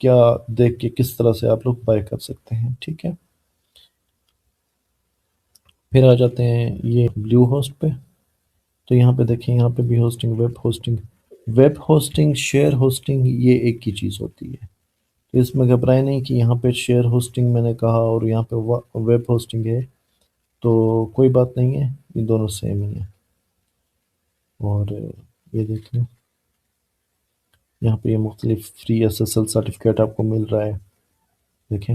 کیا دیکھ کے کس طرح سے آپ لوگ بائی کر سکتے ہیں، ٹھیک ہے۔ پھر آ جاتے ہیں یہ بلیو ہوسٹ پہ، تو یہاں پہ دیکھیں، یہاں پہ بھی hosting, web hosting, web hosting, share hosting, یہ ایک ہی چیز ہوتی ہے، تو اس میں گھبرائے نہیں کہ یہاں پہ شیئر ہوسٹنگ میں نے کہا اور یہاں پہ ویب ہوسٹنگ ہے، تو کوئی بات نہیں ہے، یہ دونوں سیم ہی ہیں۔ اور یہ دیکھ لیں، یہاں پہ یہ مختلف free S S L certificate آپ کو مل رہا ہے، دیکھیں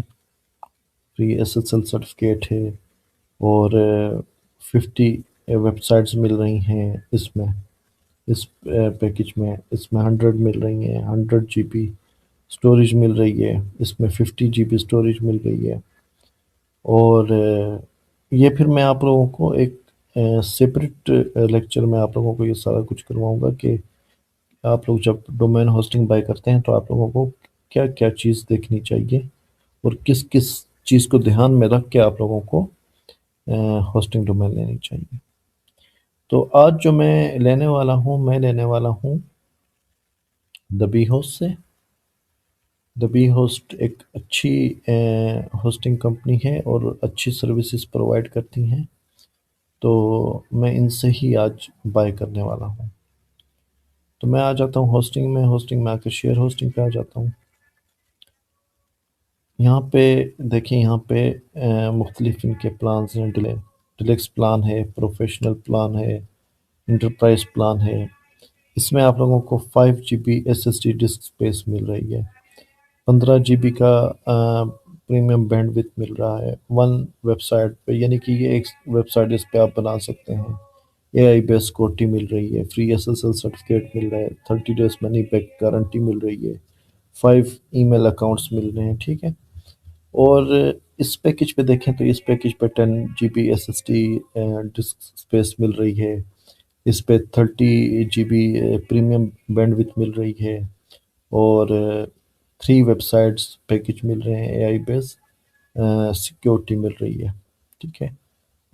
free S S L certificate ہے، اور 50 ویب سائٹس مل رہی ہیں اس پیکج میں، اس میں 100 مل رہی ہیں، 100 GB اسٹوریج مل رہی ہے، اس میں 50 GB اسٹوریج مل رہی ہے، اور یہ پھر میں آپ لوگوں کو ایک سپریٹ لیکچر میں آپ لوگوں کو یہ سارا کچھ کرواؤں گا کہ آپ لوگ جب ڈومین ہوسٹنگ بائی کرتے ہیں تو آپ لوگوں کو کیا کیا چیز دیکھنی چاہیے، اور کس کس چیز کو دھیان میں رکھ کے آپ لوگوں کو ہوسٹنگ ڈومین لینی چاہیے۔ تو آج جو میں لینے والا ہوں دا بی ہوسٹ سے۔ دا بی ہوسٹ ایک اچھی ہوسٹنگ کمپنی ہے اور اچھی سروسز پرووائڈ کرتی ہیں، تو میں ان سے ہی آج بائی کرنے والا ہوں۔ تو میں آ جاتا ہوں ہوسٹنگ میں آ کے شیئر ہوسٹنگ پہ آ جاتا ہوں۔ یہاں پہ دیکھیں، یہاں پہ مختلف ان کے پلانز ہیں، ڈیلکس پلان ہے، پروفیشنل پلان ہے، انٹرپرائز پلان ہے۔ اس میں آپ لوگوں کو 5 GB SSD ڈسک اسپیس مل رہی ہے، 15 GB کا پریمیم بینڈ وتھ مل رہا ہے، ون ویب سائٹ پہ، یعنی کہ یہ ایک ویب سائٹ اس پہ آپ بنا سکتے ہیں۔ AI بیس کوٹی مل رہی ہے، فری SSL سرٹیفکیٹ مل رہا ہے، 30 days منی بیک گارنٹی مل رہی ہے، 5 ای میل اکاؤنٹس مل رہے ہیں، ٹھیک ہے۔ اور اس پیکج پہ دیکھیں تو اس پیکج پہ 10 GB SSD ڈسک اسپیس مل رہی ہے، اس پہ 30 GB پریمیم بینڈ وتھ مل رہی ہے، اور 3 ویب سائٹس پیکج مل رہے ہیں، AI بیس سیکیورٹی مل رہی ہے، ٹھیک ہے۔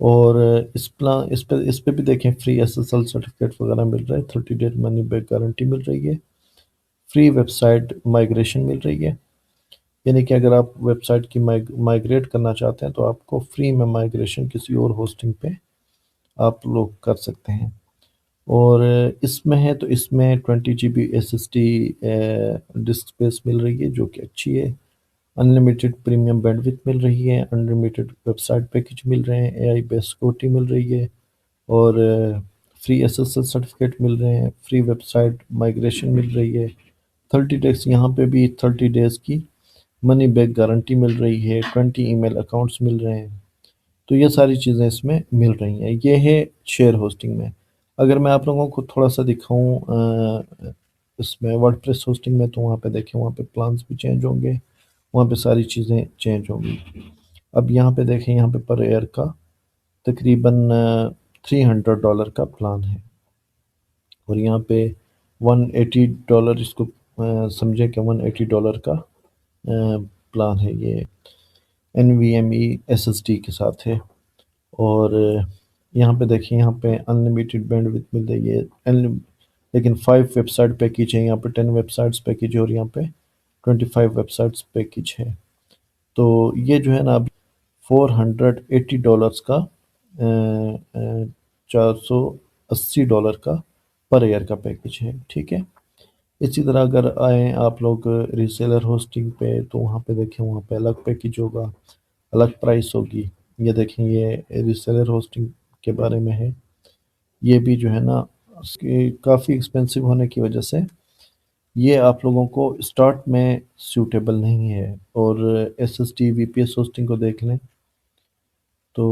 اور اس پہ بھی دیکھیں، فری SSL سرٹیفکیٹ وغیرہ مل رہا ہے، 30 days منی بیک گارنٹی مل رہی ہے، فری ویب سائٹ مائگریشن مل رہی ہے، یعنی کہ اگر آپ ویب سائٹ کی مائگریٹ کرنا چاہتے ہیں تو آپ کو فری میں مائگریشن کسی اور ہوسٹنگ پہ آپ لوگ کر سکتے ہیں۔ اور اس میں ہے تو اس میں 20 GB SSD ڈسک اسپیس مل رہی ہے، جو کہ اچھی ہے، انلمیٹڈ پریمیم بینڈ وتھ مل رہی ہے، انلمیٹڈ ویب سائٹ پیکج مل رہے ہیں، AI بیس سیکورٹی مل رہی ہے، اور فری SSL سرٹیفکیٹ مل رہے ہیں، فری ویب سائٹ مائگریشن مل رہی ہے، 30 days، یہاں پہ بھی 30 days کی منی بیک گارنٹی مل رہی ہے، 20 ای میل اکاؤنٹس مل رہے ہیں، تو یہ ساری چیزیں اس میں مل رہی ہیں۔ یہ ہے شیئر ہوسٹنگ میں۔ اگر میں آپ لوگوں کو تھوڑا سا دکھاؤں اس میں ورڈ پریس ہوسٹنگ میں، تو وہاں پہ دیکھیں، وہاں پہ پلانس بھی چینج ہوں گے، وہاں پہ ساری چیزیں چینج ہوں گی۔ اب یہاں پہ دیکھیں، یہاں پہ پر ایئر کا تقریباً $300 کا پلان ہے، اور یہاں پہ $180، اس کو سمجھیں کہ $180 کا پلان ہے، یہ NVMe SSD کے ساتھ ہے۔ اور یہاں پہ دیکھیں، یہاں پہ انلمیٹڈ بینڈ وتھ مل رہی ہے، لیکن 5 ویب سائٹ پیکج ہے، یہاں پہ 10 ویب سائٹس پیکج ہے، اور یہاں پہ 25 ویب سائٹس پیکج ہے۔ تو یہ جو ہے نا ابھی $480 کا، $480 کا پر ایئر کا پیکج ہے، ٹھیک ہے۔ اسی طرح اگر آئیں آپ لوگ ریسیلر ہوسٹنگ پہ، تو وہاں پہ دیکھیں، وہاں پہ الگ پیکج ہوگا، الگ پرائس ہوگی۔ یہ دیکھیں، یہ ریسیلر ہوسٹنگ کے بارے میں ہے، یہ بھی جو ہے نا اس کی کافی ایکسپینسو ہونے کی وجہ سے یہ آپ لوگوں کو اسٹارٹ میں سیوٹیبل نہیں ہے۔ اور SSD VPS ہوسٹنگ کو دیکھ لیں تو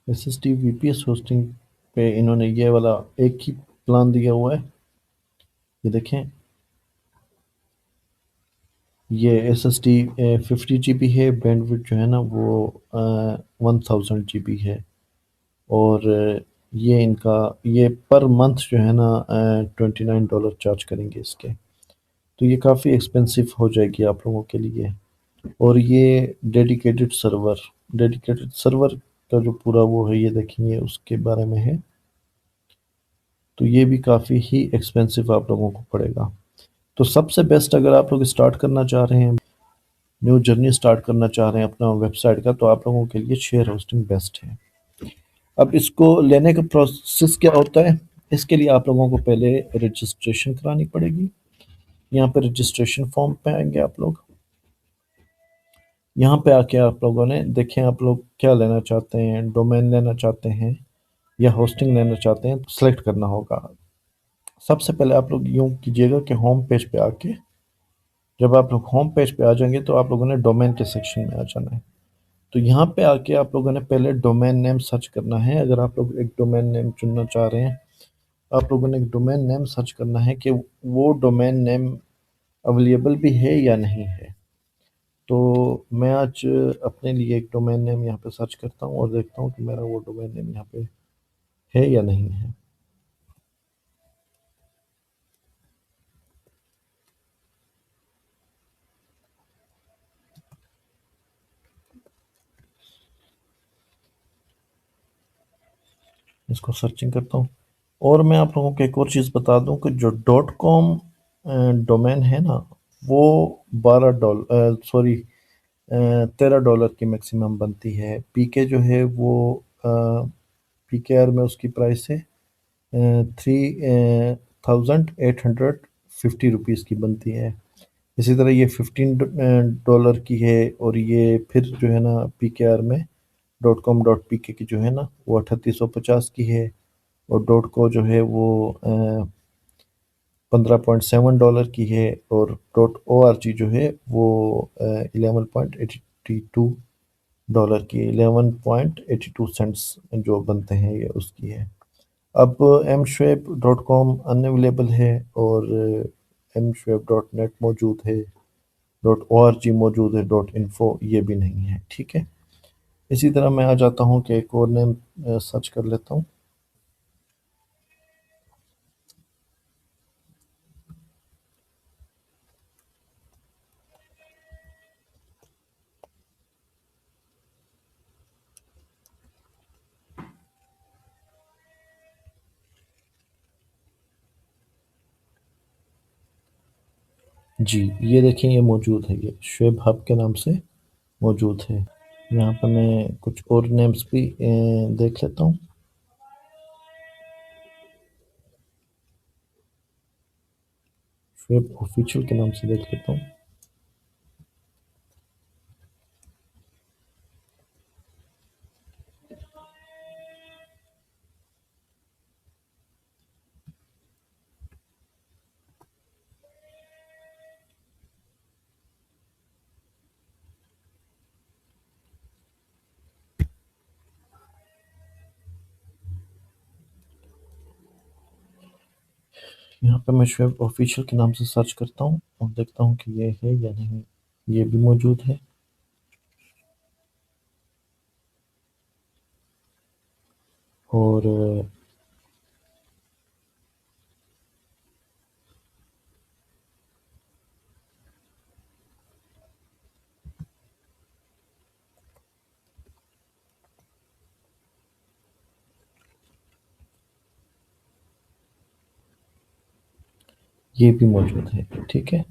SSD VPS ہوسٹنگ پہ انہوں نے یہ والا ایک ہی پلان دیا ہوا ہے، یہ دیکھیں، یہ SSD 50 GB ہے، بینڈ وڈتھ جو ہے نا وہ 1000 GB ہے، اور یہ ان کا یہ پر منتھ جو ہے نا $29 چارج کریں گے اس کے، تو یہ کافی ایکسپینسو ہو جائے گی آپ لوگوں کے لیے۔ اور یہ ڈیڈیکیٹڈ سرور کا جو پورا وہ ہے، یہ دیکھیں، یہ اس کے بارے میں ہے۔ تو یہ بھی کافی ہی ایکسپینسو آپ لوگوں کو پڑے گا۔ تو سب سے بیسٹ اگر آپ لوگ اسٹارٹ کرنا چاہ رہے ہیں، نیو جرنی اسٹارٹ کرنا چاہ رہے ہیں اپنا ویب سائٹ کا، تو آپ لوگوں کے لیے شیئر ہوسٹنگ بیسٹ ہے۔ اب اس کو لینے کا پروسیس کیا ہوتا ہے؟ اس کے لیے آپ لوگوں کو پہلے رجسٹریشن کرانی پڑے گی۔ یہاں پہ رجسٹریشن فارم پہ آئیں گے آپ لوگ۔ یہاں پہ آ کے آپ لوگوں نے دیکھیں آپ لوگ کیا لینا چاہتے ہیں، ڈومین لینا چاہتے ہیں یا ہوسٹنگ لینا چاہتے ہیں، تو سلیکٹ کرنا ہوگا۔ سب سے پہلے آپ لوگ یوں کیجیے گا کہ ہوم پیج پہ آ کے، جب آپ لوگ ہوم پیج پہ آ جائیں گے تو آپ لوگوں نے ڈومین کے سیکشن میں آ جانا ہے۔ تو یہاں پہ آ کے آپ لوگوں نے پہلے ڈومین نیم سرچ کرنا ہے۔ اگر آپ لوگ ایک ڈومین نیم چننا چاہ رہے ہیں، آپ لوگوں نے ایک ڈومین نیم سرچ کرنا ہے کہ وہ ڈومین نیم اویلیبل بھی ہے یا نہیں ہے۔ تو میں آج اپنے لیے ایک ڈومین نیم یہاں پہ سرچ کرتا ہوں اور دیکھتا ہوں کہ میرا وہ ڈومین نیم یہاں پہ ہے یا نہیں ہے۔ اس کو سرچنگ کرتا ہوں، اور میں آپ لوگوں کو ایک اور چیز بتا دوں کہ جو ڈاٹ کام ڈومین ہے نا، وہ $12 سوری $13 کی میکسیمم بنتی ہے۔ پی کے جو ہے وہ پی کے آر میں اس کی پرائس ہے 3850 روپیز کی بنتی ہے۔ اسی طرح یہ $15 کی ہے، اور یہ پھر جو ہے نا پی کے آر میں .com.pk کی جو ہے نا وہ 3850 کی ہے، اور کو جو ہے وہ $15.7 کی ہے، اور .org جو ہے وہ $11.82 کی، 11.82 سینٹس جو بنتے ہیں یہ اس کی ہے۔ اب M Shoaib .com in available ہے، اور ایم شعیب .net موجود ہے، .org موجود ہے، .info یہ بھی نہیں ہے، ٹھیک ہے۔ اسی طرح میں آ جاتا ہوں کہ ایک اور نیم سرچ کر لیتا ہوں۔ جی یہ دیکھیں یہ موجود ہے، یہ شعیب ہب کے نام سے موجود ہے۔ یہاں پہ میں کچھ اور نیمز بھی دیکھ لیتا ہوں۔ شعیب آفیشیل کے نام سے دیکھ لیتا ہوں۔ یہاں پہ میں شعیب آفیشیل کے نام سے سرچ کرتا ہوں اور دیکھتا ہوں کہ یہ ہے یا نہیں۔ یہ بھی موجود ہے، اور یہ بھی موجود ہے، ٹھیک ہے۔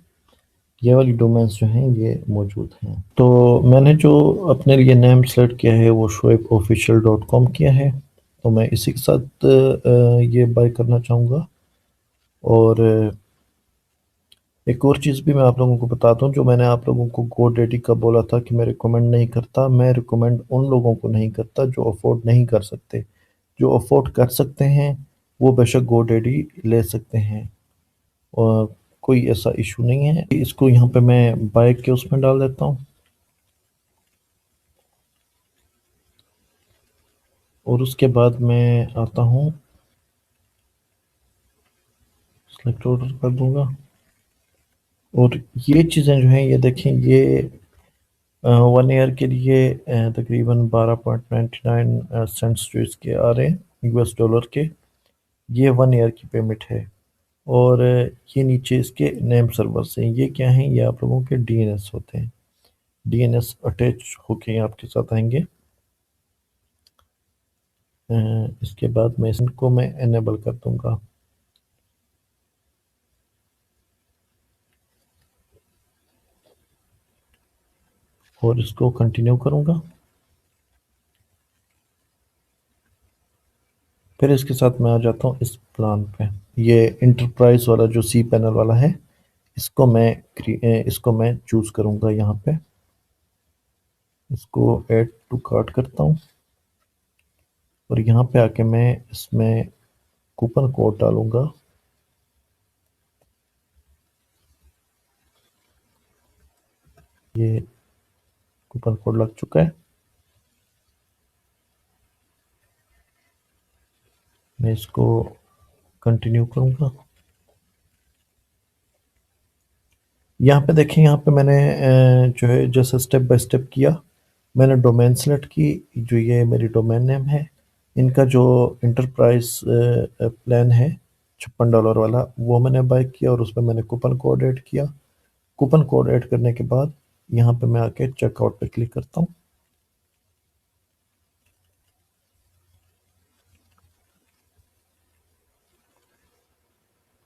یہ والی ڈومینس جو ہیں یہ موجود ہیں۔ تو میں نے جو اپنے لیے نیم سلیکٹ کیا ہے وہ شعیب آفیشیل .com کیا ہے، تو میں اسی کے ساتھ یہ بائی کرنا چاہوں گا۔ اور ایک اور چیز بھی میں آپ لوگوں کو بتاتا ہوں، جو میں نے آپ لوگوں کو گو ڈیڈی کا بولا تھا کہ میں ریکمینڈ نہیں کرتا، میں ریکمینڈ ان لوگوں کو نہیں کرتا جو افورڈ نہیں کر سکتے۔ جو افورڈ کر سکتے ہیں وہ بے شک گو ڈیڈی لے سکتے ہیں، اور کوئی ایسا ایشو نہیں ہے۔ اس کو یہاں پہ میں بائک کے اس میں ڈال دیتا ہوں، اور اس کے بعد میں آتا ہوں سلیکٹ آرڈر کر دوں گا، اور یہ چیزیں جو ہیں یہ دیکھیں یہ 1 ایئر کے لیے تقریباً 12.99 جو اس کے آ رہے ہیں US ڈالر کے، یہ 1 ایئر کی پیمنٹ ہے۔ اور یہ نیچے اس کے نیم سرورز ہیں، یہ کیا ہیں؟ یہ آپ لوگوں کے DNS ہوتے ہیں، DNS اٹیچ ہو کے آپ کے ساتھ آئیں گے۔ اس کے بعد میں ان کو میں انیبل کر دوں گا۔ اور اس کو کنٹینیو کروں گا. پھر اس کے ساتھ میں آ جاتا ہوں اس پلان پہ. یہ انٹرپرائز والا جو سی پینل والا ہے، اس کو میں چوز کروں گا. یہاں پہ اس کو ایڈ ٹو کارٹ کرتا ہوں، اور یہاں پہ آ کے میں اس میں کوپن کوڈ ڈالوں گا. یہ کوپن کوڈ لگ چکا ہے. میں اس کو کنٹینیو کروں گا. یہاں پہ دیکھیں، یہاں پہ میں نے جو ہے جیسے اسٹیپ بائی اسٹیپ کیا. میں نے ڈومین سلیکٹ کی، جو یہ میری ڈومین نیم ہے. ان کا جو انٹرپرائز پلان ہے $56 والا، وہ میں نے بائی کیا، اور اس میں نے کوپن کوڈ ایڈ کیا. کوپن کوڈ ایڈ کرنے کے بعد یہاں پہ میں آ کے چیک آؤٹ پہ کلک کرتا ہوں.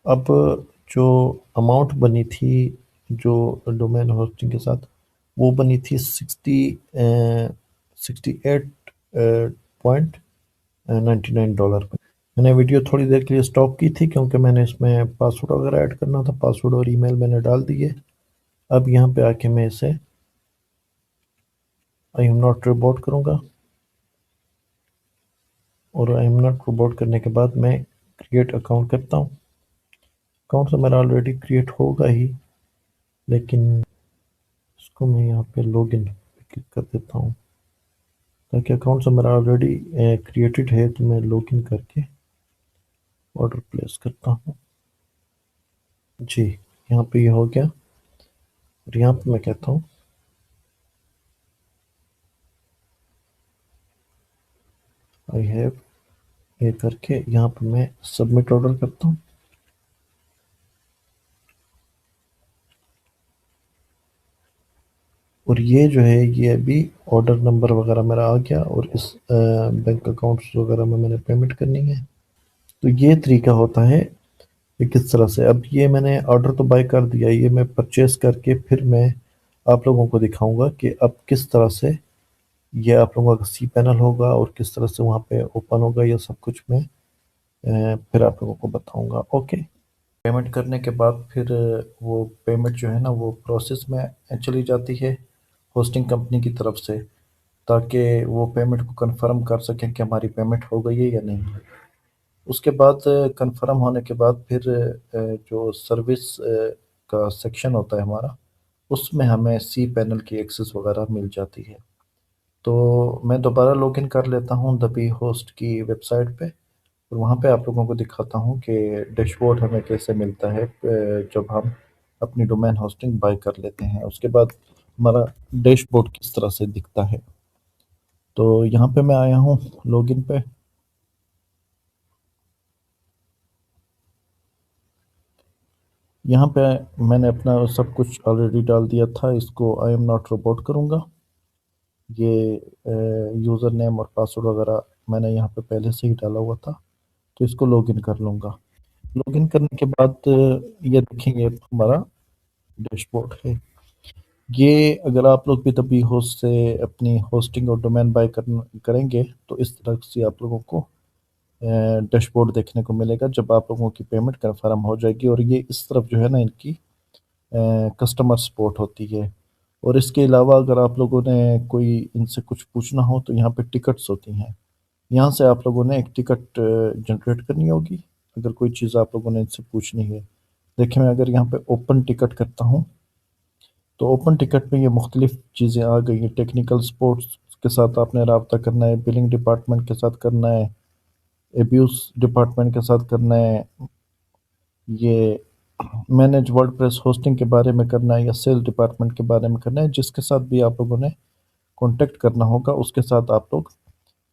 اب جو اماؤنٹ بنی تھی جو ڈومین ہوسٹنگ کے ساتھ، وہ بنی تھی 68.99 پہ. میں نے ویڈیو تھوڑی دیر کے لیے سٹاپ کی تھی، کیونکہ میں نے اس میں پاسورڈ وغیرہ ایڈ کرنا تھا. پاسورڈ اور ای میل میں نے ڈال دیے. اب یہاں پہ آ کے میں اسے آئی ایم ناٹ رپورٹ کروں گا، اور آئی ایم ناٹ رپورٹ کرنے کے بعد میں کریٹ اکاؤنٹ کرتا ہوں. اکاؤنٹ تو میرا آلریڈی کریٹ ہوگا ہی، لیکن اس کو میں یہاں پہ لاگ ان کلک کر دیتا ہوں، تاکہ اکاؤنٹ سے میرا آلریڈی کریٹڈ ہے. تو میں لاگ ان کر کے آرڈر پلیس کرتا ہوں. جی، یہاں پہ یہ ہو گیا. اور یہاں پہ میں کہتا ہوں آئی ہیو، یہ کر کے یہاں پہ میں سبمٹ آرڈر کرتا ہوں. اور یہ جو ہے یہ ابھی آرڈر نمبر وغیرہ میرا آ گیا، اور اس بینک اکاؤنٹس وغیرہ میں نے پیمنٹ کرنی ہے. تو یہ طریقہ ہوتا ہے کہ کس طرح سے. اب یہ میں نے آرڈر تو بائی کر دیا، یہ میں پرچیز کر کے پھر میں آپ لوگوں کو دکھاؤں گا کہ اب کس طرح سے یہ آپ لوگوں کا سی پینل ہوگا، اور کس طرح سے وہاں پہ اوپن ہوگا. یہ سب کچھ میں پھر آپ لوگوں کو بتاؤں گا. اوکے. پیمنٹ کرنے کے بعد پھر وہ پیمنٹ جو ہے نا وہ پروسیس میں چلی جاتی ہے ہوسٹنگ کمپنی کی طرف سے، تاکہ وہ پیمنٹ کو کنفرم کر سکیں کہ ہماری پیمنٹ ہو گئی ہے یا نہیں. اس کے بعد کنفرم ہونے کے بعد پھر جو سروس کا سیکشن ہوتا ہے ہمارا، اس میں ہمیں سی پینل کی ایکسس وغیرہ مل جاتی ہے. تو میں دوبارہ لاگ ان کر لیتا ہوں دبی ہوسٹ کی ویب سائٹ پہ، اور وہاں پہ آپ لوگوں کو دکھاتا ہوں کہ ڈیش بورڈ ہمیں کیسے ملتا ہے جب ہم اپنی ڈومین ہوسٹنگ بائی کر لیتے ہیں. اس کے بعد ہمارا ڈیش بورڈ کس طرح سے دکھتا ہے. تو یہاں پہ میں آیا ہوں لاگ ان پہ. یہاں پہ میں نے اپنا سب کچھ آلریڈی ڈال دیا تھا. اس کو آئی ایم ناٹ رپورٹ کروں گا. یہ یوزر نیم اور پاسورڈ وغیرہ میں نے یہاں پہ پہلے سے ہی ڈالا ہوا تھا، تو اس کو لاگ ان کر لوں گا. لاگ ان کرنے کے بعد یہ دیکھیں گے ہمارا ڈیش بورڈ ہے. یہ اگر آپ لوگ بھی تبھی ہوسٹ سے اپنی ہوسٹنگ اور ڈومین بائی کریں گے، تو اس طرح سے آپ لوگوں کو ڈیش بورڈ دیکھنے کو ملے گا جب آپ لوگوں کی پیمنٹ کنفرم ہو جائے گی. اور یہ اس طرف جو ہے نا ان کی کسٹمر سپورٹ ہوتی ہے. اور اس کے علاوہ اگر آپ لوگوں نے کوئی ان سے کچھ پوچھنا ہو تو یہاں پہ ٹکٹس ہوتی ہیں. یہاں سے آپ لوگوں نے ایک ٹکٹ جنریٹ کرنی ہوگی اگر کوئی چیز آپ لوگوں نے ان سے پوچھنی ہے. دیکھیں میں اگر یہاں پہ اوپن ٹکٹ کرتا ہوں، تو اوپن ٹکٹ میں یہ مختلف چیزیں آ گئی ہیں. ٹیکنیکل سپورٹس کے ساتھ آپ نے رابطہ کرنا ہے، بلنگ ڈپارٹمنٹ کے ساتھ کرنا ہے، ایبیوز ڈپارٹمنٹ کے ساتھ کرنا ہے، یہ مینج ورڈ پریس ہوسٹنگ کے بارے میں کرنا ہے، یا سیل ڈپارٹمنٹ کے بارے میں کرنا ہے. جس کے ساتھ بھی آپ لوگوں نے کانٹیکٹ کرنا ہوگا اس کے ساتھ آپ لوگ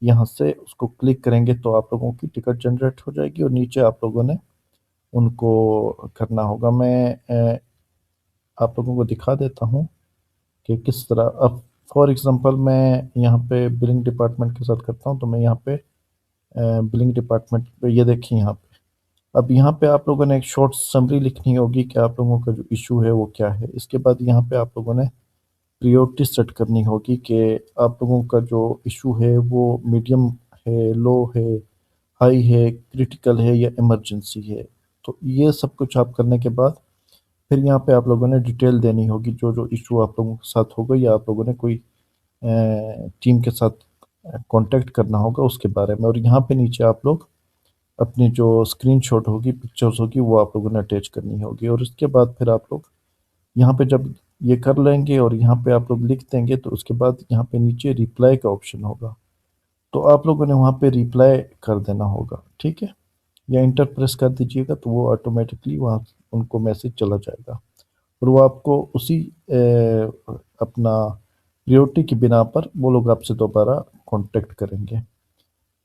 یہاں سے اس کو کلک کریں گے تو آپ لوگوں کی ٹکٹ جنریٹ ہو جائے گی، اور نیچے آپ لوگوں نے ان کو کرنا ہوگا. میں آپ لوگوں کو دکھا دیتا ہوں کہ کس طرح. اب فار ایگزامپل میں یہاں پہ بلنگ ڈپارٹمنٹ کے ساتھ کرتا ہوں، تو میں یہاں پہ بلنگ ڈپارٹمنٹ پہ یہ دیکھیں یہاں پہ. اب یہاں پہ آپ لوگوں نے ایک شارٹ سمری لکھنی ہوگی کہ آپ لوگوں کا جو ایشو ہے وہ کیا ہے. اس کے بعد یہاں پہ آپ لوگوں نے پریورٹی سیٹ کرنی ہوگی کہ آپ لوگوں کا جو ایشو ہے وہ میڈیم ہے، لو ہے، ہائی ہے، کریٹیکل ہے یا ایمرجنسی ہے۔ تو یہ سب کچھ آپ کرنے کے بعد پھر یہاں پہ آپ لوگوں نے ڈیٹیل دینی ہوگی جو جو ایشو آپ لوگوں کے ساتھ ہوگا یا آپ لوگوں نے کوئی ٹیم کے ساتھ کانٹیکٹ کرنا ہوگا اس کے بارے میں، اور یہاں پہ نیچے آپ لوگ اپنی جو اسکرین شاٹ ہوگی، پکچرز ہوگی، وہ آپ لوگوں نے اٹیچ کرنی ہوگی، اور اس کے بعد پھر آپ لوگ یہاں پہ جب یہ کر لیں گے اور یہاں پہ آپ لوگ لکھ دیں گے تو اس کے بعد یہاں پہ نیچے ریپلائی کا آپشن ہوگا، تو آپ لوگوں نے وہاں پہ ریپلائی کر دینا ہوگا، ٹھیک ہے، یا انٹر پریس کر دیجیے گا تو وہ آٹومیٹکلی وہاں ان کو میسج چلا جائے گا، اور وہ آپ کو اسی اپنا پریورٹی کی بنا پر وہ لوگ آپ سے دوبارہ کانٹیکٹ کریں گے۔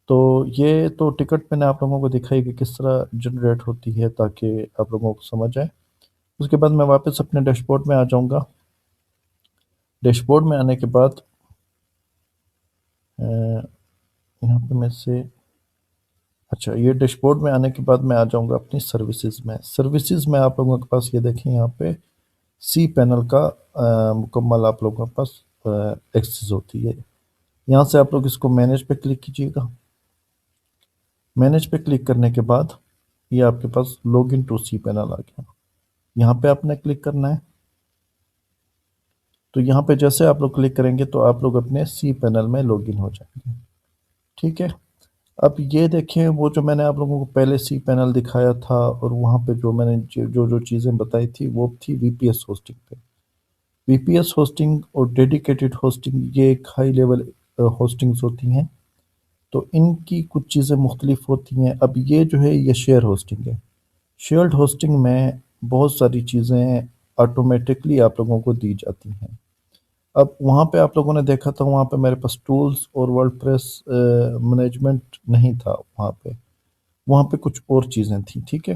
تو یہ تو ٹکٹ میں نے آپ لوگوں کو دکھائی کہ کس طرح جنریٹ ہوتی ہے تاکہ آپ لوگوں کو سمجھ آئے۔ اس کے بعد میں واپس اپنے ڈیش بورڈ میں آ جاؤں گا۔ ڈیش بورڈ میں آنے کے بعد یہاں پہ میں سے اچھا، یہ ڈیش بورڈ میں آنے کے بعد میں آ جاؤں گا اپنی سروسز میں۔ سروسز میں آپ لوگوں کے پاس یہ دیکھیں یہاں پہ سی پینل کا مکمل آپ لوگوں کے پاس ایکسس ہوتی ہے۔ یہاں سے آپ لوگ اس کو مینیج پہ کلک کیجیے گا۔ مینیج پہ کلک کرنے کے بعد یہ آپ کے پاس log in to cPanel آ گیا، یہاں پہ آپ نے کلک کرنا ہے۔ تو یہاں پہ جیسے آپ لوگ کلک کریں گے تو آپ لوگ اپنے سی پینل میں لاگ ان ہو جائیں گے، ٹھیک ہے۔ اب یہ دیکھیں وہ جو میں نے آپ لوگوں کو پہلے سی پینل دکھایا تھا اور وہاں پہ جو میں نے جو چیزیں بتائی تھی وہ تھی وی پی ایس ہوسٹنگ پہ۔ وی پی ایس ہوسٹنگ اور ڈیڈیکیٹڈ ہوسٹنگ یہ ایک ہائی لیول ہوسٹنگز ہوتی ہیں، تو ان کی کچھ چیزیں مختلف ہوتی ہیں۔ اب یہ جو ہے یہ شیئر ہوسٹنگ ہے۔ شیئرڈ ہوسٹنگ میں بہت ساری چیزیں آٹومیٹکلی آپ لوگوں کو دی جاتی ہیں۔ اب وہاں پہ آپ لوگوں نے دیکھا تھا وہاں پہ میرے پاس ٹولز اور ورڈ پریس مینجمنٹ نہیں تھا وہاں پہ کچھ اور چیزیں تھیں، ٹھیک ہے۔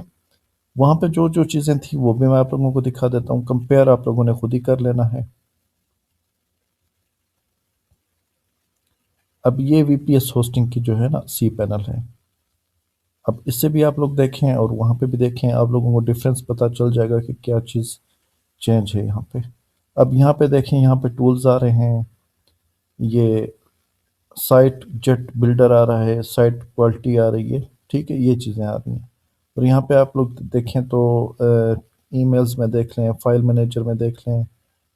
وہاں پہ جو چیزیں تھیں وہ بھی میں آپ لوگوں کو دکھا دیتا ہوں، کمپیئر آپ لوگوں نے خود ہی کر لینا ہے۔ اب یہ وی پی ایس ہوسٹنگ کی جو ہے نا سی پینل ہے، اب اس سے بھی آپ لوگ دیکھیں اور وہاں پہ بھی دیکھیں، آپ لوگوں کو ڈفرینس پتہ چل جائے گا کہ کیا چیز چینج ہے یہاں پہ۔ اب یہاں پہ دیکھیں یہاں پہ ٹولز آ رہے ہیں، یہ سائٹ جیٹ بلڈر آ رہا ہے، سائٹ کوالٹی آ رہی ہے، ٹھیک ہے، یہ چیزیں آ رہی ہیں۔ اور یہاں پہ آپ لوگ دیکھیں تو ای میلز میں دیکھ لیں، فائل مینیجر میں دیکھ لیں،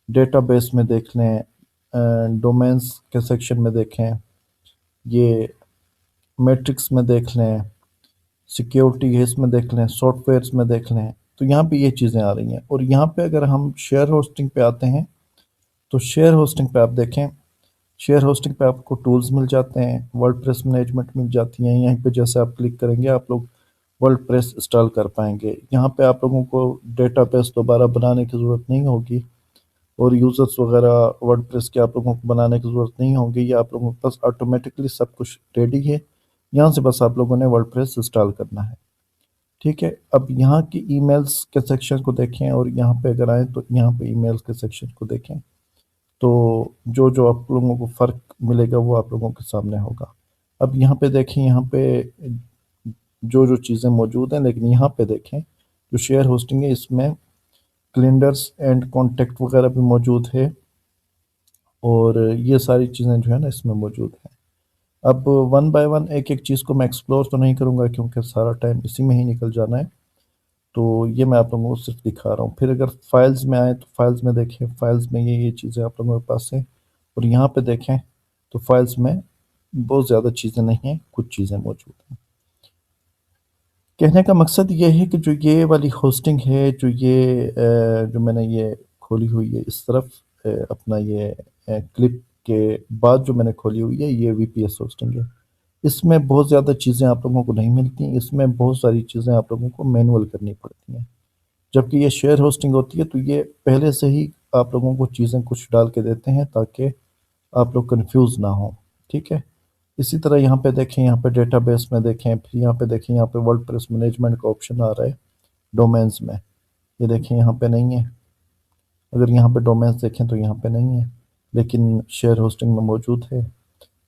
ڈیٹا بیس میں دیکھ لیں، ڈومینز کے سیکشن میں دیکھیں، یہ میٹرکس میں دیکھ لیں، سیکیورٹی ہے اس میں دیکھ لیں، سافٹ ویئرس میں دیکھ لیں، تو یہاں پہ یہ چیزیں آ رہی ہیں۔ اور یہاں پہ اگر ہم شیئر ہوسٹنگ پہ آتے ہیں تو شیئر ہوسٹنگ پہ آپ دیکھیں، شیئر ہوسٹنگ پہ آپ کو ٹولز مل جاتے ہیں، ورڈ پریس مینجمنٹ مل جاتی ہیں، یہیں پہ جیسے آپ کلک کریں گے آپ لوگ ورڈ پریس انسٹال کر پائیں گے۔ یہاں پہ آپ لوگوں کو ڈیٹا بیس دوبارہ بنانے کی ضرورت نہیں ہوگی، اور یوزرس وغیرہ ورڈ پریس کے آپ لوگوں کو بنانے کی ضرورت نہیں ہوگی، یہ آپ لوگوں کے پاس آٹومیٹکلی سب کچھ ریڈی ہے، یہاں سے بس آپ لوگوں نے ورڈ پریس انسٹال کرنا ہے، ٹھیک ہے۔ اب یہاں کی ای میلز کے سیکشن کو دیکھیں اور یہاں پہ اگر آئیں تو یہاں پہ ای میلز کے سیکشن کو دیکھیں، تو جو آپ لوگوں کو فرق ملے گا وہ آپ لوگوں کے سامنے ہوگا۔ اب یہاں پہ دیکھیں، یہاں پہ جو چیزیں موجود ہیں، لیکن یہاں پہ دیکھیں جو شیئر ہوسٹنگ ہے اس میں کیلنڈرز اینڈ کانٹیکٹ وغیرہ بھی موجود ہے، اور یہ ساری چیزیں جو ہے نا اس میں موجود ہیں۔ اب ون بائی ون ایک ایک چیز کو میں ایکسپلور تو نہیں کروں گا کیونکہ سارا ٹائم اسی میں ہی نکل جانا ہے، تو یہ میں آپ لوگوں کو صرف دکھا رہا ہوں۔ پھر اگر فائلز میں آئیں تو فائلز میں دیکھیں، فائلز میں یہ چیزیں آپ لوگوں کے پاس ہیں، اور یہاں پہ دیکھیں تو فائلز میں بہت زیادہ چیزیں نہیں ہیں، کچھ چیزیں موجود ہیں۔ کہنے کا مقصد یہ ہے کہ جو یہ والی ہوسٹنگ ہے، جو میں نے یہ کھولی ہوئی ہے اس طرف اپنا یہ کلپ کے بعد جو میں نے کھولی ہوئی ہے یہ وی پی ایس ہوسٹنگ ہے، اس میں بہت زیادہ چیزیں آپ لوگوں کو نہیں ملتی، اس میں بہت ساری چیزیں آپ لوگوں کو مینول کرنی پڑتی ہیں، جبکہ یہ شیئر ہوسٹنگ ہوتی ہے تو یہ پہلے سے ہی آپ لوگوں کو چیزیں کچھ ڈال کے دیتے ہیں تاکہ آپ لوگ کنفیوز نہ ہوں، ٹھیک ہے۔ اسی طرح یہاں پہ دیکھیں، یہاں پہ ڈیٹا بیس میں دیکھیں، پھر یہاں پہ دیکھیں، یہاں پہ ورڈ پریس مینجمنٹ کا آپشن آ رہا ہے ڈومینز میں، یہ دیکھیں یہاں پہ نہیں ہے، اگر یہاں پہ ڈومینز دیکھیں تو یہاں پہ نہیں ہے، لیکن شیئر ہوسٹنگ میں موجود ہے۔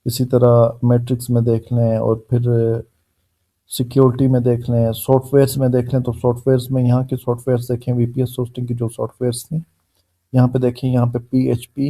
اسی طرح میٹرکس میں دیکھ لیں، اور پھر سیکیورٹی میں دیکھ لیں، سافٹ ویئرس میں دیکھ لیں تو سافٹ ویئرس میں یہاں کے سافٹ ویئرس دیکھیں، وی پی ایس ہوسٹنگ کی جو سافٹ ویئرس تھیں، یہاں پہ دیکھیں، یہاں پہ P H P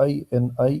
INI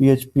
PHP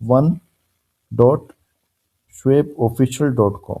1.shwebofficial.com,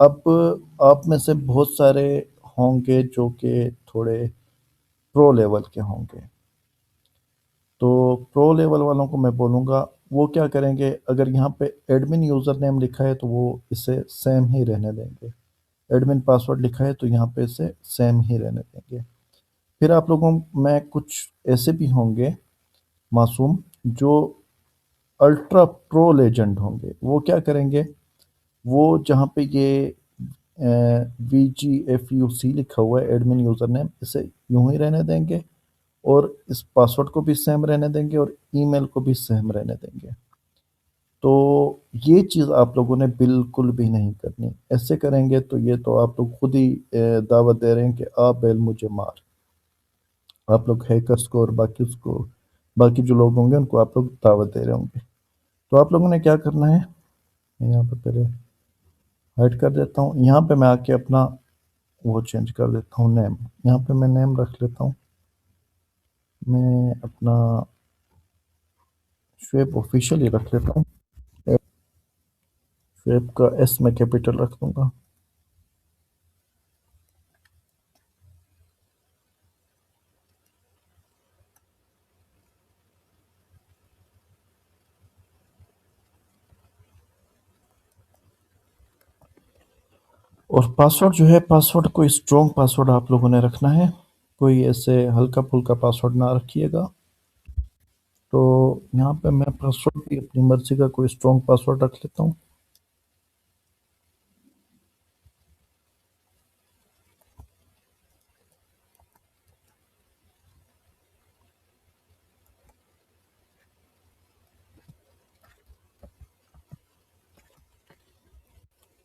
اب آپ میں سے بہت سارے ہوں گے جو کہ تھوڑے پرو لیول کے ہوں گے، تو پرو لیول والوں کو میں بولوں گا وہ کیا کریں گے، اگر یہاں پہ ایڈمن یوزر نیم لکھا ہے تو وہ اسے سیم ہی رہنے دیں گے، ایڈمن پاسورڈ لکھا ہے تو یہاں پہ اسے سیم ہی رہنے دیں گے۔ پھر آپ لوگوں میں کچھ ایسے بھی ہوں گے معصوم جو الٹرا پرو لیجنڈ ہوں گے، وہ کیا کریں گے، وہ جہاں پہ یہ VGFUC لکھا ہوا ہے ایڈمن یوزر نیم، اسے یوں ہی رہنے دیں گے اور اس پاسورڈ کو بھی سیم رہنے دیں گے اور ای میل کو بھی سیم رہنے دیں گے۔ تو یہ چیز آپ لوگوں نے بالکل بھی نہیں کرنی، ایسے کریں گے تو یہ تو آپ لوگ خود ہی دعوت دے رہے ہیں کہ آپ بیل مجھے مار، آپ لوگ ہیکرز کو اور باقی جو لوگ ہوں گے ان کو آپ لوگ دعوت دے رہے ہوں گے۔ تو آپ لوگوں نے کیا کرنا ہے، میں یہاں پہ پہلے ہائڈ کر دیتا ہوں، یہاں پہ میں آ کے اپنا وہ چینج کر دیتا ہوں نیم، یہاں پہ میں نیم رکھ لیتا ہوں، میں اپنا شعیب آفیشیل ہی رکھ لیتا ہوں، شعیب کا ایس میں کیپیٹل رکھ دوں گا۔ اور پاسورڈ جو ہے، پاسورڈ کوئی اسٹرانگ پاسورڈ آپ لوگوں نے رکھنا ہے، کوئی ایسے ہلکا پھلکا پاسورڈ نہ رکھیے گا۔ تو یہاں پہ میں پاسورڈ بھی اپنی مرضی کا کوئی اسٹرانگ پاسورڈ رکھ لیتا ہوں۔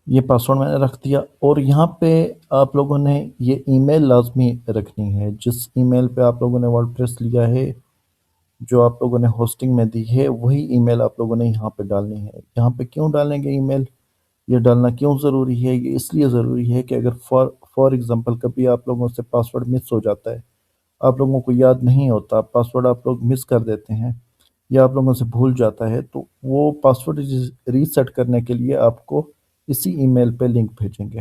یہ پاسورڈ میں نے رکھ دیا، اور یہاں پہ آپ لوگوں نے یہ ای میل لازمی رکھنی ہے، جس ای میل پہ آپ لوگوں نے ورڈ پریس لیا ہے، جو آپ لوگوں نے ہوسٹنگ میں دی ہے، وہی ای میل آپ لوگوں نے یہاں پہ ڈالنی ہے۔ یہاں پہ کیوں ڈالیں گے ای میل، یہ ڈالنا کیوں ضروری ہے، یہ اس لیے ضروری ہے کہ اگر فار ایگزامپل کبھی آپ لوگوں سے پاسورڈ مس ہو جاتا ہے، آپ لوگوں کو یاد نہیں ہوتا، پاسورڈ آپ لوگ مس کر دیتے ہیں یا آپ لوگوں سے بھول جاتا ہے، تو وہ پاسورڈ ریسیٹ کرنے کے لیے آپ کو اسی ای میل پہ لنک بھیجیں گے،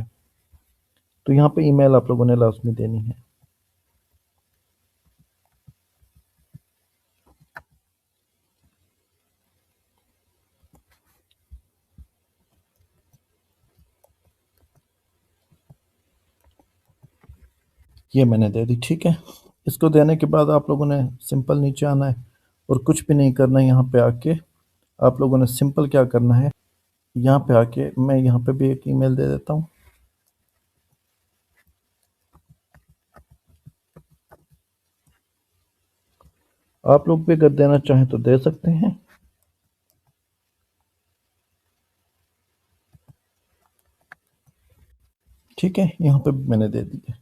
تو یہاں پہ ای میل آپ لوگوں نے لازمی دینی ہے۔ یہ میں نے دے دی، ٹھیک ہے۔ اس کو دینے کے بعد آپ لوگوں نے سمپل نیچے آنا ہے اور کچھ بھی نہیں کرنا ہے، یہاں پہ آ کے آپ لوگوں نے سمپل کیا کرنا ہے، یہاں پہ آ کے میں یہاں پہ بھی ایک ای میل دے دیتا ہوں، آپ لوگ بھی اگر دینا چاہیں تو دے سکتے ہیں۔ ٹھیک ہے، یہاں پہ میں نے دے دی ہے۔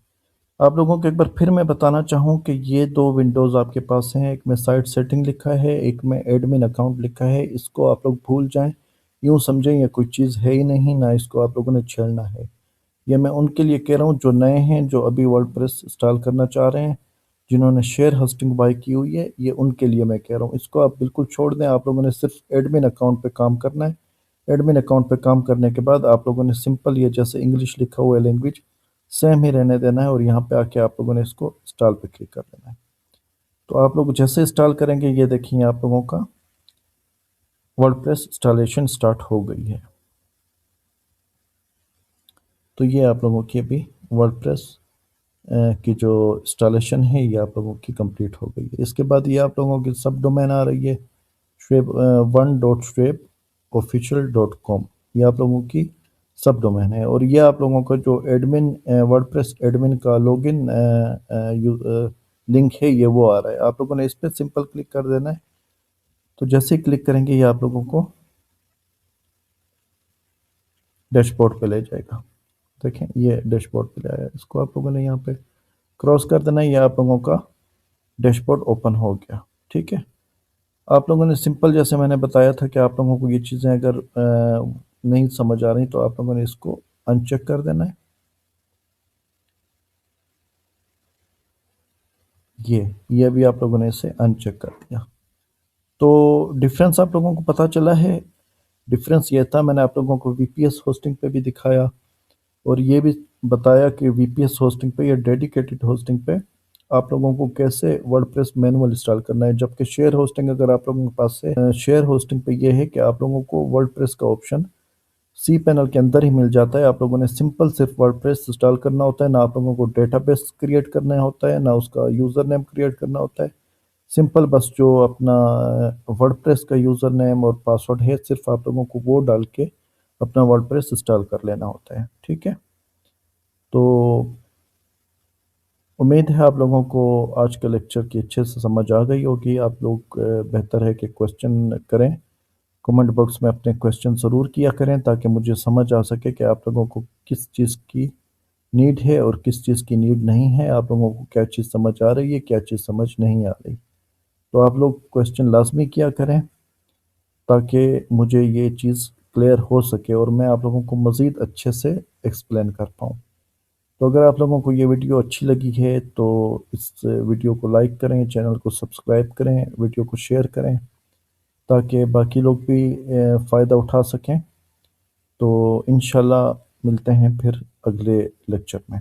آپ لوگوں کو ایک بار پھر میں بتانا چاہوں کہ یہ دو ونڈوز آپ کے پاس ہیں، ایک میں سائٹ سیٹنگ لکھا ہے، ایک میں ایڈمن اکاؤنٹ لکھا ہے، اس کو آپ لوگ بھول جائیں، یوں سمجھیں یہ کوئی چیز ہے ہی نہیں، نہ اس کو آپ لوگوں نے چھیڑنا ہے۔ یہ میں ان کے لیے کہہ رہا ہوں جو نئے ہیں، جو ابھی ورڈ پریس انسٹال کرنا چاہ رہے ہیں، جنہوں نے شیئر ہسٹنگ بائی کی ہوئی ہے، یہ ان کے لیے میں کہہ رہا ہوں، اس کو آپ بالکل چھوڑ دیں، آپ لوگوں نے صرف ایڈمن اکاؤنٹ پہ کام کرنا ہے۔ ایڈمن اکاؤنٹ پہ کام کرنے کے بعد آپ لوگوں نے سمپل یہ جیسے انگلش لکھا ہوا ہے لینگویج سیم ہی رہنے دینا ہے، اور یہاں پہ آ کے آپ لوگوں نے اس کو انسٹال پہ کلک کر دینا ہے۔ تو آپ لوگ جیسے انسٹال کریں گے، یہ دیکھیں آپ لوگوں کا ورڈ پریس انسٹالیشن سٹارٹ ہو گئی ہے۔ تو یہ آپ لوگوں کی ابھی ورڈ پریس کی جو انسٹالیشن ہے یہ آپ لوگوں کی کمپلیٹ ہو گئی ہے۔ اس کے بعد یہ آپ لوگوں کی سب ڈومین آ رہی ہے شعیب 1.shaiboofficial.com، یہ آپ لوگوں کی سب ڈومین ہے، اور یہ آپ لوگوں کا جو ایڈمن ورڈ پریس ایڈمن کا لاگ ان لنک ہے، یہ وہ آ رہا ہے، آپ لوگوں نے اس پہ سمپل کلک کر دینا ہے۔ تو جیسے ہی کلک کریں گے یہ آپ لوگوں کو ڈیش بورڈ پہ لے جائے گا، دیکھیں یہ ڈیش بورڈ پہ لے آیا، اس کو آپ لوگوں نے یہاں پہ کراس کر دینا ہے، یہ آپ لوگوں کا ڈیش بورڈ اوپن ہو گیا، ٹھیک ہے۔ آپ لوگوں نے سمپل جیسے میں نے بتایا تھا کہ آپ لوگوں کو یہ چیزیں اگر نہیں سمجھ آ رہی تو آپ لوگوں نے اس کو ان چیک کر دینا ہے، یہ بھی آپ لوگوں نے اسے ان چیک کر دیا۔ تو ڈفرینس آپ لوگوں کو پتہ چلا ہے، ڈفرینس یہ تھا، میں نے آپ لوگوں کو وی پی ایس ہوسٹنگ پہ بھی دکھایا، اور یہ بھی بتایا کہ وی پی ایس ہوسٹنگ پہ یا ڈیڈیکیٹڈ ہوسٹنگ پہ آپ لوگوں کو کیسے ورڈ پریس مینول انسٹال کرنا ہے، جبکہ شیئر ہوسٹنگ اگر آپ لوگوں کے پاس سے شیئر ہوسٹنگ پہ یہ ہے کہ آپ لوگوں کو ورڈ پریس کا آپشن سی پینل کے اندر ہی مل جاتا ہے۔ آپ لوگوں نے سمپل صرف ورڈ پریس انسٹال کرنا ہوتا ہے، نہ آپ لوگوں کو ڈیٹا بیس کریٹ کرنا ہوتا ہے، نہ اس کا یوزر نیم کریٹ کرنا ہوتا ہے۔ سمپل بس جو اپنا ورڈ پریس کا یوزر نیم اور پاسورڈ ہے، صرف آپ لوگوں کو وہ ڈال کے اپنا ورڈ پریس انسٹال کر لینا ہوتا ہے، ٹھیک ہے۔ تو امید ہے آپ لوگوں کو آج کا لیکچر کی اچھے سے سمجھ آ گئی ہوگی۔ آپ لوگ بہتر ہے کہ کویسچن کریں، کمنٹ باکس میں اپنے کویسچن ضرور کیا کریں تاکہ مجھے سمجھ آ سکے کہ آپ لوگوں کو کس چیز کی نیڈ ہے اور کس چیز کی نیڈ نہیں ہے، آپ لوگوں کو کیا چیز سمجھ آ رہی ہے، کیا چیز سمجھ نہیں آ رہی۔ تو آپ لوگ کویسچن لازمی کیا کریں تاکہ مجھے یہ چیز کلیئر ہو سکے اور میں آپ لوگوں کو مزید اچھے سے ایکسپلین کر پاؤں۔ تو اگر آپ لوگوں کو یہ ویڈیو اچھی لگی ہے تو اس ویڈیو کو لائک کریں، چینل کو سبسکرائب کریں، ویڈیو کو شیئر کریں تاکہ باقی لوگ بھی فائدہ اٹھا سکیں۔ تو انشاءاللہ ملتے ہیں پھر اگلے لیکچر میں۔